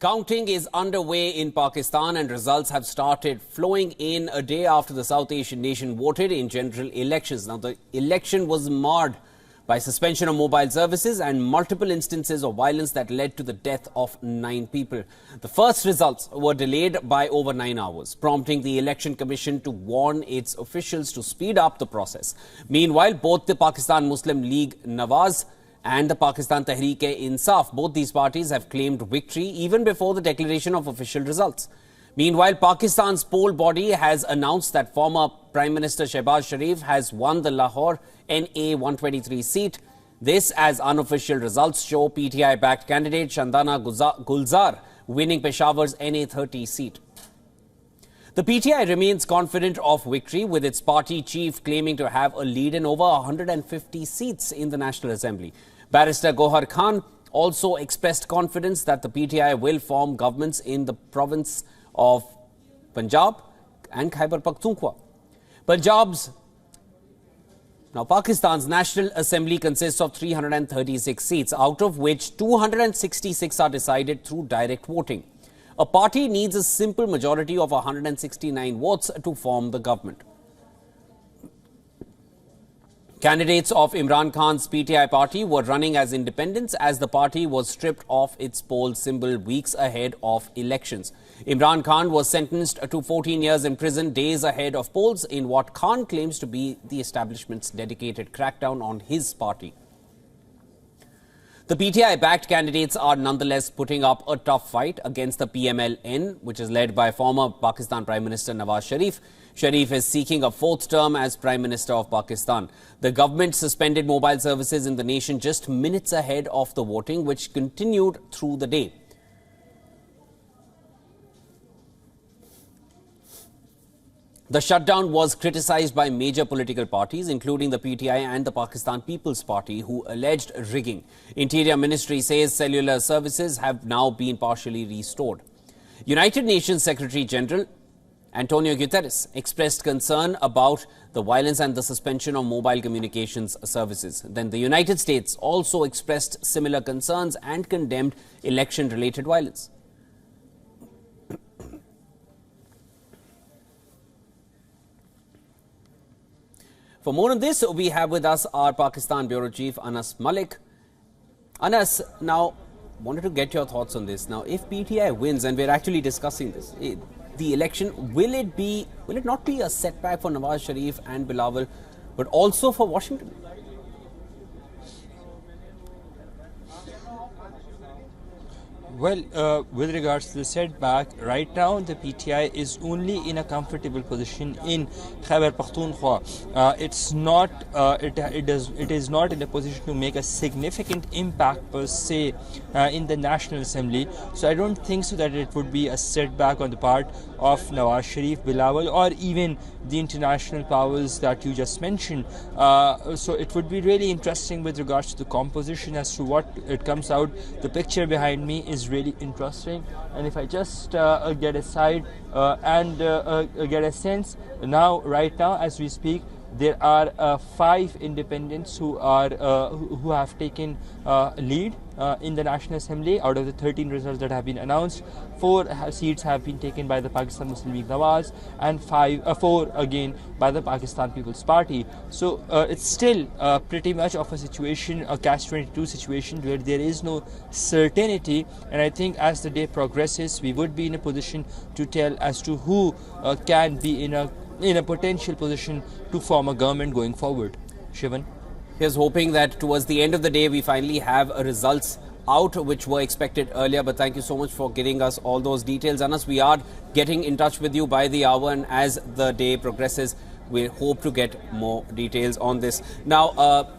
Counting is underway in Pakistan and results have started flowing in a day after the South Asian nation voted in general elections. Now, the election was marred by suspension of mobile services and multiple instances of violence that led to the death of 9 people. The first results were delayed by over 9 hours, prompting the Election Commission to warn its officials to speed up the process. Meanwhile, both the Pakistan Muslim League Nawaz and the Pakistan Tehreek-e-Insaf, both these parties have claimed victory even before the declaration of official results. Meanwhile, Pakistan's poll body has announced that former Prime Minister Shehbaz Sharif has won the Lahore NA 123 seat. This, as unofficial results show PTI-backed candidate Shandana Gulzar winning Peshawar's NA 30 seat. The PTI remains confident of victory, with its party chief claiming to have a lead in over 150 seats in the National Assembly. Barrister Gohar Khan also expressed confidence that the PTI will form governments in the province of Punjab and Khyber Pakhtunkhwa. Pakistan's National Assembly consists of 336 seats, out of which 266 are decided through direct voting. A party needs a simple majority of 169 votes to form the government. Candidates of Imran Khan's PTI party were running as independents as the party was stripped of its poll symbol weeks ahead of elections. Imran Khan was sentenced to 14 years in prison days ahead of polls in what Khan claims to be the establishment's dedicated crackdown on his party. The PTI-backed candidates are nonetheless putting up a tough fight against the PMLN, which is led by former Pakistan Prime Minister Nawaz Sharif. Sharif is seeking a 4th term as Prime Minister of Pakistan. The government suspended mobile services in the nation just minutes ahead of the voting, which continued through the day. The shutdown was criticized by major political parties, including the PTI and the Pakistan People's Party, who alleged rigging. Interior Ministry says cellular services have now been partially restored. United Nations Secretary General Antonio Guterres expressed concern about the violence and the suspension of mobile communications services. Then the United States also expressed similar concerns and condemned election-related violence. For more on this, we have with us our Pakistan Bureau Chief Anas Malik. Anas, now, wanted to get your thoughts on this. Now, if PTI wins, and we're actually discussing this, the election, will it not be a setback for Nawaz Sharif and Bilawal, but also for Washington? Well, with regards to the setback, right now the PTI is only in a comfortable position in Khyber Pakhtunkhwa. It is not in a position to make a significant impact per se in the National Assembly. So I don't think so that it would be a setback on the part of Nawaz Sharif, Bilawal, or even the international powers that you just mentioned. So it would be really interesting with regards to the composition as to what it comes out. The picture behind me is really interesting, and if I just get aside and get a sense, right now as we speak, there are 5 independents who have taken lead in the National Assembly. Out of the 13 results that have been announced, 4 seats have been taken by the Pakistan Muslim League Nawaz and 4 again by the Pakistan People's Party. So it's still pretty much of a situation, a catch-22 situation, where there is no certainty, and I think as the day progresses, we would be in a position to tell as to who can be in a potential position to form a government going forward. Shivan? Here's hoping that towards the end of the day we finally have results out which were expected earlier. But thank you so much for giving us all those details. Anas, we are getting in touch with you by the hour, and as the day progresses, we hope to get more details on this. Now,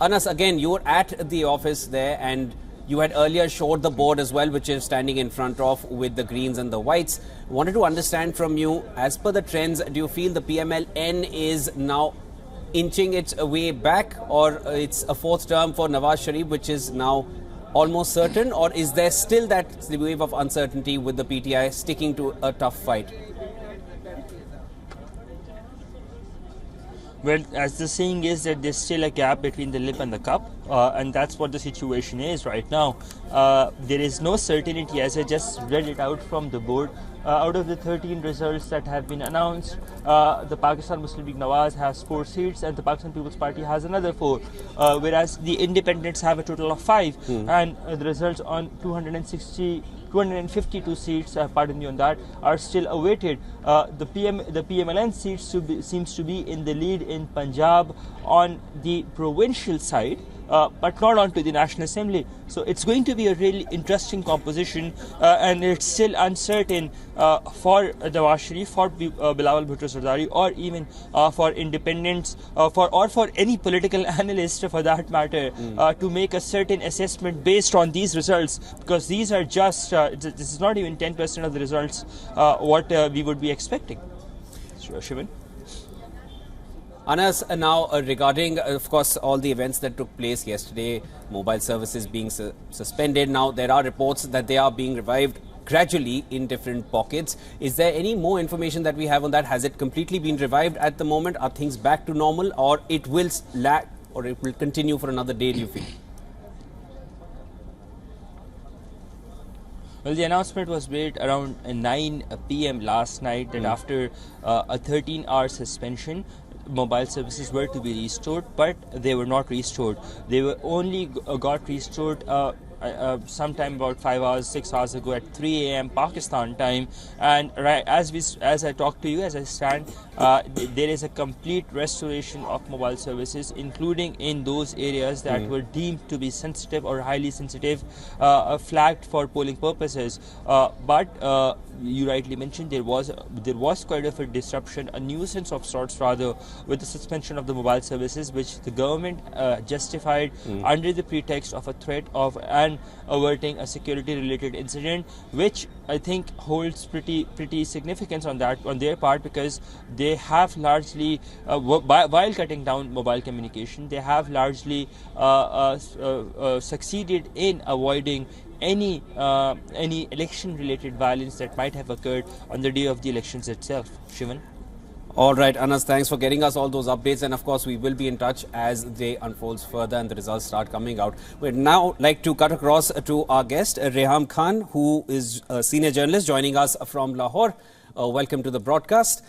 Anas, again, you were at the office there, and you had earlier showed the board as well, which is standing in front of with the greens and the whites. Wanted to understand from you, as per the trends, do you feel the PMLN is now inching its way back, or it's a 4th term for Nawaz Sharif, which is now almost certain, or is there still that wave of uncertainty with the PTI sticking to a tough fight? Well, as the saying is that there's still a gap between the lip and the cup, and that's what the situation is right now. There is no certainty, as I just read it out from the board. Out of the 13 results that have been announced, the Pakistan Muslim League Nawaz has 4 seats and the Pakistan People's Party has another 4, whereas the independents have a total of 5, and the results on 252 seats, pardon me on that, are still awaited. The PMLN seats seems to be in the lead in Punjab on the provincial side, but not onto the National Assembly. So it's going to be a really interesting composition, and it's still uncertain for Nawaz Sharif, for Bilawal Bhutto Zardari, or even for independents, for any political analyst for that matter, to make a certain assessment based on these results, because these are just, this is not even 10% of the results what we would be expecting. Shivan? Anas, now regarding, of course, all the events that took place yesterday, mobile services being suspended, now there are reports that they are being revived gradually in different pockets. Is there any more information that we have on that? Has it completely been revived at the moment? Are things back to normal, or it will lag, or it will continue for another day, do you feel? Well, the announcement was made around 9 p.m. last night that after a 13-hour suspension, mobile services were to be restored, but they were not restored. They were only got restored sometime about 5 hours, 6 hours ago at 3 a.m. Pakistan time. And right as I talk to you, as I stand, there is a complete restoration of mobile services, including in those areas that were deemed to be sensitive or highly sensitive, flagged for polling purposes. But you rightly mentioned there was quite of a disruption, a nuisance of sorts rather, with the suspension of the mobile services, which the government justified under the pretext of a threat of and averting a security-related incident, which I think holds pretty significance on their part, because they have largely, while cutting down mobile communication, they have largely succeeded in avoiding any election-related violence that might have occurred on the day of the elections itself. Shivan? All right, Anas, thanks for getting us all those updates. And of course, we will be in touch as they unfolds further and the results start coming out. We'd now like to cut across to our guest, Reham Khan, who is a senior journalist joining us from Lahore. Welcome to the broadcast.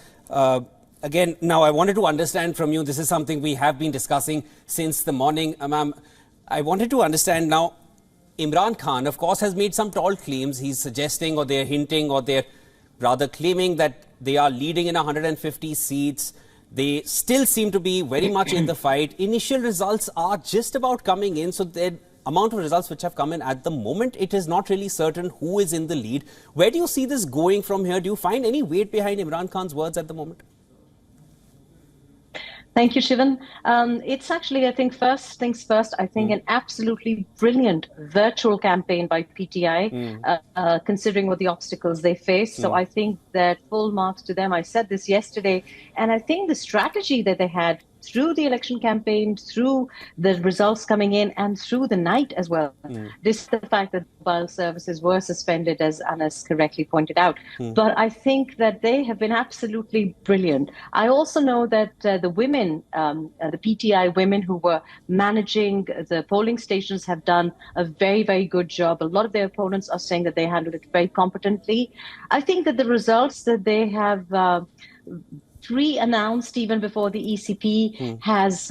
Again, now I wanted to understand from you, this is something we have been discussing since the morning. Ma'am, I wanted to understand now, Imran Khan, of course, has made some tall claims. He's suggesting, or they're hinting, or they're rather claiming that they are leading in 150 seats. They still seem to be very much in the fight. Initial results are just about coming in. So the amount of results which have come in at the moment, it is not really certain who is in the lead. Where do you see this going from here? Do you find any weight behind Imran Khan's words at the moment? Thank you, Shivan. It's actually, I think, first things first, I think an absolutely brilliant virtual campaign by PTI, considering what the obstacles they face. So I think that full marks to them. I said this yesterday, and I think the strategy that they had through the election campaign, through the results coming in, and through the night as well, despite the fact that mobile services were suspended, as Anas correctly pointed out. But I think that they have been absolutely brilliant. I also know that the women, the PTI women who were managing the polling stations have done a very, very good job. A lot of their opponents are saying that they handled it very competently. I think that the results that they have pre-announced even before the ECP has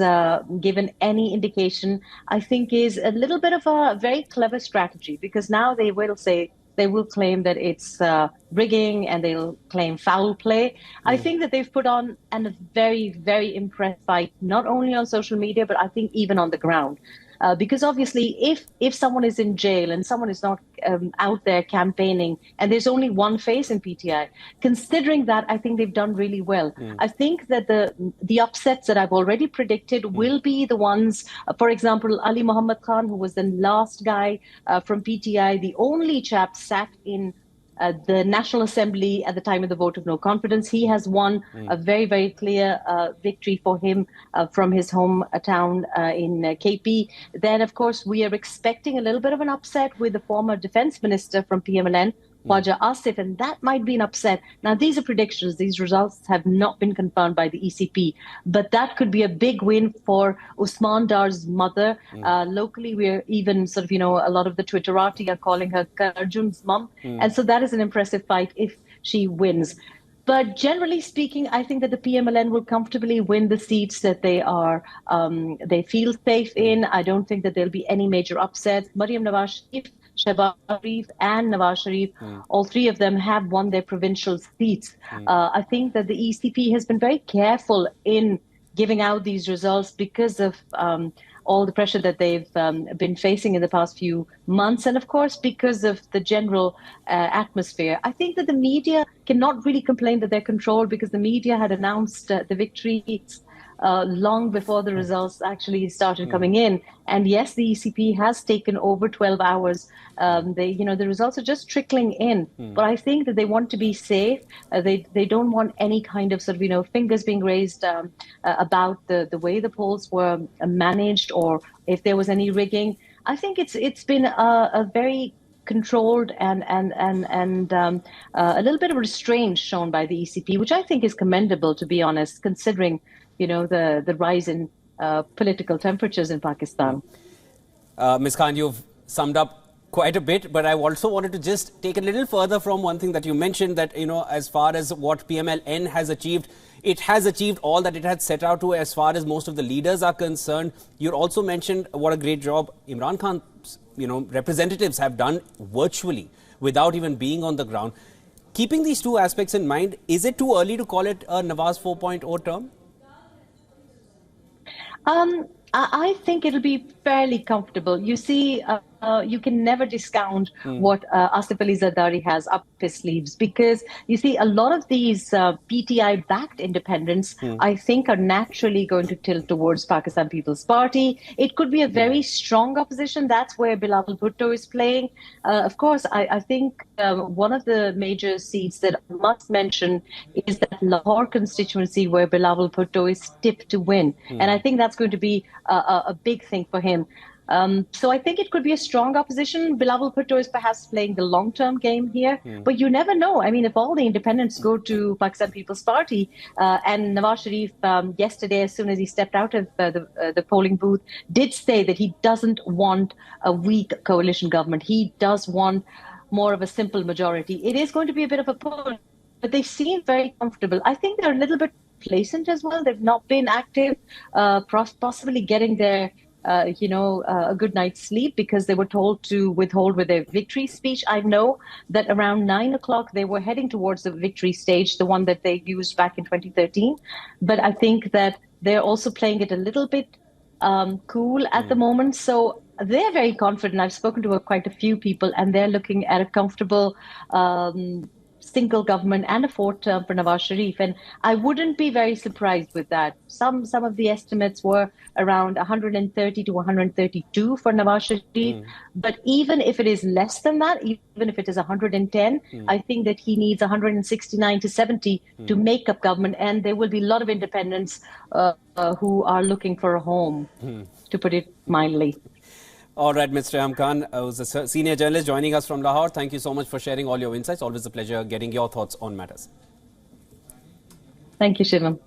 given any indication, I think is a little bit of a very clever strategy, because now they will claim that it's rigging and they'll claim foul play. I think that they've put on a very, very impressive fight, not only on social media, but I think even on the ground. Because obviously, if someone is in jail and someone is not out there campaigning, and there's only one face in PTI, considering that, I think they've done really well. I think that the upsets that I've already predicted will be the ones, for example, Ali Muhammad Khan, who was the last guy from PTI, the only chap sat in the National Assembly at the time of the vote of no confidence. He has won a very, very clear victory for him from his hometown in KP. Then, of course, we are expecting a little bit of an upset with the former defense minister from PMLN, Khwaja Asif, and that might be an upset. Now, these are predictions. These results have not been confirmed by the ECP, but that could be a big win for Usman Dar's mother. Locally, we're even sort of, a lot of the Twitterati are calling her Karjun's mum. And so that is an impressive fight if she wins. But generally speaking, I think that the PMLN will comfortably win the seats that they feel safe in. I don't think that there'll be any major upsets. Maryam Nawaz Sharif, Shehbaz Sharif and Nawaz Sharif, all three of them have won their provincial seats. I think that the ECP has been very careful in giving out these results because of all the pressure that they've been facing in the past few months, and of course because of the general atmosphere. I think that the media cannot really complain that they're controlled because the media had announced the victories long before the results actually started coming in. And yes, the ECP has taken over 12 hours. The results are just trickling in. But I think that they want to be safe. They don't want any kind of sort of, fingers being raised about the way the polls were managed or if there was any rigging. I think it's been a very controlled and a little bit of restraint shown by the ECP, which I think is commendable, to be honest, considering the rise in political temperatures in Pakistan. Ms. Khan, you've summed up quite a bit, but I also wanted to just take a little further from one thing that you mentioned, that, as far as what PMLN has achieved, it has achieved all that it had set out to as far as most of the leaders are concerned. You also mentioned what a great job Imran Khan's, representatives have done virtually without even being on the ground. Keeping these two aspects in mind, is it too early to call it a Nawaz 4.0 term? I think it'll be fairly comfortable. You see, you can never discount what Asif Ali Zardari has up his sleeves, because you see a lot of these PTI-backed independents, I think, are naturally going to tilt towards Pakistan People's Party. It could be a very strong opposition. That's where Bilawal Bhutto is playing. Of course, I think one of the major seats that I must mention is that Lahore constituency where Bilawal Bhutto is tipped to win. And I think that's going to be a big thing for him. So I think it could be a strong opposition. Bilawal Bhutto is perhaps playing the long-term game here, but you never know. I mean, if all the independents go to Pakistan People's Party, and Nawaz Sharif yesterday, as soon as he stepped out of the polling booth, did say that he doesn't want a weak coalition government. He does want more of a simple majority. It is going to be a bit of a pull, but they seem very comfortable. I think they're a little bit complacent as well. They've not been active, possibly getting their a good night's sleep because they were told to withhold with their victory speech. I know that around 9 o'clock they were heading towards the victory stage, the one that they used back in 2013. But I think that they're also playing it a little bit cool at the moment. So they're very confident. I've spoken to quite a few people, and they're looking at a comfortable single government and a fourth term for Nawaz Sharif. And I wouldn't be very surprised with that. Some of the estimates were around 130 to 132 for Nawaz Sharif. But even if it is less than that, even if it is 110, I think that he needs 169 to 70 to make up government. And there will be a lot of independents who are looking for a home, to put it mildly. All right, Mr. Reham Khan, who's a senior journalist joining us from Lahore. Thank you so much for sharing all your insights. Always a pleasure getting your thoughts on matters. Thank you, Shivam.